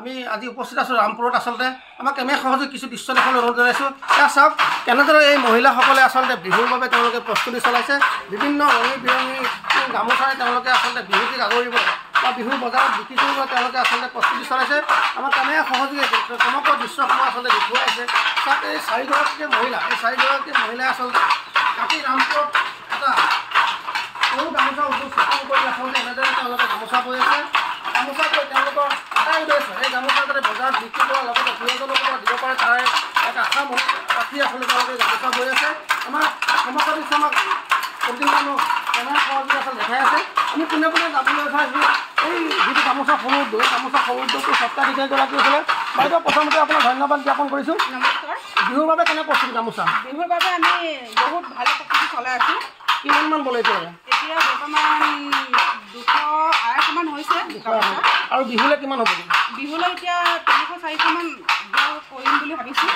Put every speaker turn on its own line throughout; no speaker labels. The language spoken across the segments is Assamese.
আমি আজি উপস্থিত আছোঁ ৰামপুৰত। আচলতে আমাক কেনে সহযোগ কিছু দৃশ্য দেখাবলৈ অনুৰোধ জনাইছোঁ। এতিয়া চাওক কেনেদৰে এই মহিলাসকলে আচলতে বিহুৰ বাবে তেওঁলোকে প্ৰস্তুতি চলাইছে। বিভিন্ন ৰঙী বিৰঙী গামোচাৰে তেওঁলোকে আচলতে বিহুটিক আদৰিব বা বিহুৰ বজাৰত বিক্ৰী কৰিবলৈ তেওঁলোকে আচলতে প্ৰস্তুতি চলাইছে। আমাক কেনে সহযোগে সমগ্ৰ দৃশ্যসমূহ আচলতে দেখুৱাইছে। চাওক এই চাৰিগৰাকী মহিলা, এই চাৰিগৰাকী মহিলাই আচলতে কাটি ৰামপুৰত এটা সৰু গামোচা স্থাপন কৰি আচলতে এনেদৰে তেওঁলোকে গামোচা বৈ আছে। গামোচা বৈ তেওঁলোকৰ এটাই উদ্দেশ্য, এই গামোচা যাতে বজাৰত বিক্ৰী কৰাৰ লগতে প্ৰিয়জনকো দিব পাৰে তাৰ এক আশা ৰাখি আচলতে তেওঁলোকে গামোচা বৈ আছে। আমাৰ সমগ্ৰ দৃশ্য আমাক প্ৰতিদিনে কেনে সহযোগে আচলতে দেখাই আছে। আমি পোনে পোনে যাবলৈ চাইছোঁ এই যিটো গামোচা সৰু উদ্যোগ, এই গামোচা সৰু উদ্যোগটো সত্ৰাধিকাৰীগৰাকী আছিলে। বাইদেউ প্ৰথমতে আপোনাক ধন্যবাদ জ্ঞাপন কৰিছোঁ।
নমস্কাৰ।
বিহুৰ বাবে কেনে প্ৰস্তুতি গামোচা?
বিহুৰ বাবে আমি বহুত ভাল প্ৰস্তুতি চলাই আছোঁ।
কিমানমান বলে এতিয়া?
এতিয়া বৰ্তমান 200-250মান হৈছে গামোচা।
আৰু বিহুলৈ কিমান হ'ব?
বিহুলৈ এতিয়া 300-400মান কৰিম বুলি ভাবিছোঁ।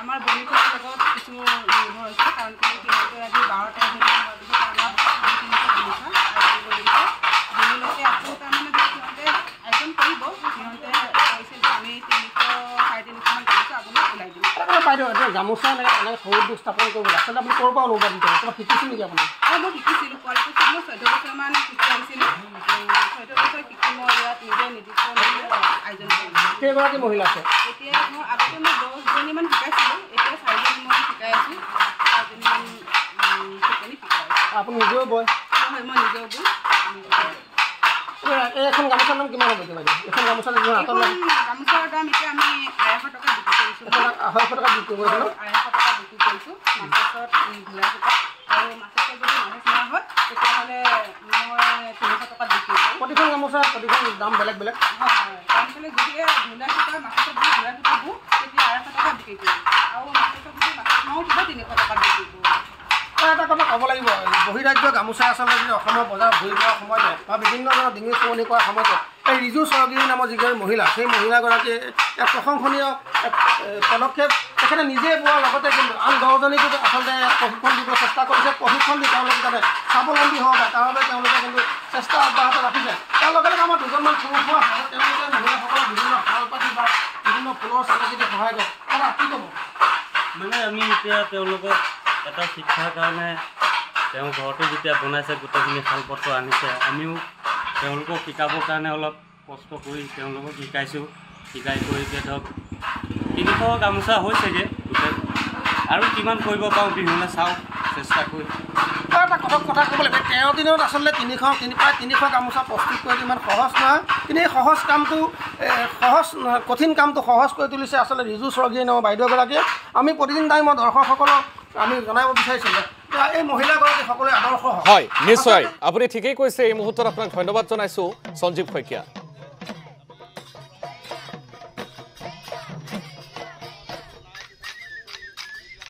আমাৰ বণিকৰ লগত কিছু নিৰ্ভৰ হৈছে, কাৰণ সিহঁতে আজি 12-13 দিন হোৱাৰ পিছত আমাক 200-300 গামোচা বিহুলৈকে আকৌ তাৰমানে সিহঁতে আয়োজন কৰিব। সিহঁতে কৈছে যে আমি 300-350মান গামোচা আপোনাক ওলাই দিম।
বাইদেউ এতিয়া গামোচা এনেকৈ সৰু উদ্যোগ স্থাপন কৰিবলৈ আচলতে আপুনি ক'ৰ পৰা অনুবাদিত হয়? কিবা শিকিছিল নেকি আপুনি?
মই শিকিছিলোঁ, কোৱালিফিকেশ্যন মই 14 বছৰমান শিকি আহিছিলোঁ। 14 বছৰ শিকি মই ইয়াত নিজে নিৰ্দিষ্ট আয়োজন কৰিছিলোঁ।
কেইগৰাকী মহিলা আছে?
এতিয়া মই আগতে মই 10জনীমান শিকাইছিলোঁ, এতিয়া 4জনী মই শিকাই আছোঁ। 4জনীমান শিকনি শিকাই আছোঁ।
আপুনি নিজেও বয়?
হয়, মই নিজেও বৈ।
এইখন গামোচাৰ নাম কিমান হ'ব? বাইদেউ এইখন গামোচা
গামোচাৰ দাম এতিয়া আমি 250 টকা বিক্ৰী কৰিছোঁ।
250 টকা বিক্ৰী কৰিছোঁ।
250 টকা বিক্ৰী কৰিছোঁ মাছাছত ঘূৰা সূতা। আৰু মাছাছত যদি মাছ নোহোৱা হয় তেতিয়াহ'লে মই 300 টকাত বিক্ৰী কৰোঁ।
প্ৰতিখন গামোচা প্ৰতিখন দাম বেলেগ বেলেগ।
হয় হয়, কাৰণ যদিহে ঘূৰা সূতা মাছাছত যদি ঘূৰা সূতা বওঁ তেতিয়া 250 টকা বিক্ৰী কৰোঁ। আৰু মাছাছত যদি মাছ নহওঁ তেতিয়া 300 টকাত বিক্ৰী কৰোঁ।
এটা কথা ক'ব লাগিব, বহিৰাজ্য গামোচা আচলতে যদি অসমৰ বজাৰত ঘূৰি ফুৰাৰ সময়তে বা বিভিন্ন ধৰণৰ ডিঙি শুৱনি কৰাৰ সময়তে এই ৰিজু চৰগিৰি নামৰ যিগৰাকী মহিলা, সেই মহিলাগৰাকীয়ে এক প্ৰশংসনীয় এক পদক্ষেপ তেখেতে নিজে পোৱাৰ লগতে কিন্তু আন 10জনীকো আচলতে প্ৰশিক্ষণ দিব চেষ্টা কৰিছে। প্ৰশিক্ষণ দি তেওঁলোকে যাতে স্বাৱলম্বী হ'ব পাৰে তাৰ বাবে তেওঁলোকে কিন্তু চেষ্টা অব্যাহত ৰাখিছে। তাৰ লগে লগে আমাৰ দুজনমান পুৰুষ আছে, তেওঁলোকে মহিলাসকলক বিভিন্ন শাল পাতি বা বিভিন্ন ফুলৰ চালিকাঠি সহায় কৰে। দাদা কি ক'ব?
মানে আমি এতিয়া তেওঁলোকক এটা শিক্ষাৰ কাৰণে তেওঁ ঘৰতে যেতিয়া বনাইছে গোটেইখিনি শালপত্ৰ আনিছে, আমিও তেওঁলোকক শিকাবৰ কাৰণে অলপ কষ্ট কৰি তেওঁলোকক শিকাইছোঁ। শিকাই কৰি এতিয়া ধৰক 300 গামোচা হৈছেগৈ গোটেই। আৰু কিমান কৰিব পাৰোঁ বিহুলৈ চাওঁ, চেষ্টা কৰি।
এটা কথা ক'ব লাগিব, 13 দিনত আচলতে প্ৰায় 300 গামোচা প্ৰস্তুত কৰি ইমান সহজ নহয়। কিন্তু এই সহজ কামটো কঠিন কামটো সহজ কৰি তুলিছে আচলতে ৰিজু চৰগিৰি নামৰ বাইদেউগৰাকীয়ে। আমি প্ৰতিদিন টাইমত দৰ্শকসকলক আমি জনাব বিচাৰিছিলোঁ এই মহিলাগৰাকী সকলোৱে আদৰ্শ
হয়। নিশ্চয় আপুনি ঠিকেই কৈছে। এই মুহূৰ্তত আপোনাক ধন্যবাদ জনাইছোঁ সঞ্জীৱ শইকীয়া।